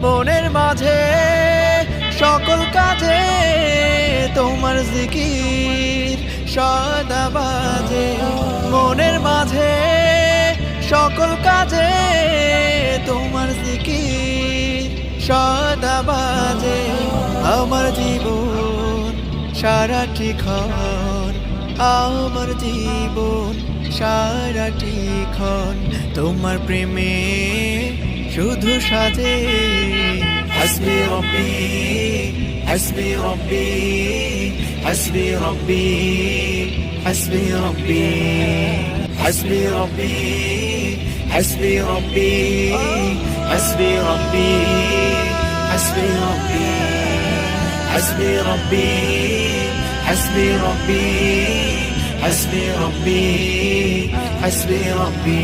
মনের মাঝে সকল কাজে তোমার জিকির সদা বাজে। মনের মাঝে সকল কাজে তোমার জিকির সদা বাজে। আমার জীবন সারাটি ক্ষণ, আমার জীবন সারাটি ক্ষণ তোমার প্রেমে শুধু সাজে। হাসবি রব্বি হাসবি রব্বি হাসবি রব্বি হাসবি রব্বি হাসবি রব্বি হাসবি রব্বি হাসবি রব্বি হাসবি রব্বি হাসবি রব্বি হাসবি রব্বি হাসবি রব্বি হাসবি রব্বি।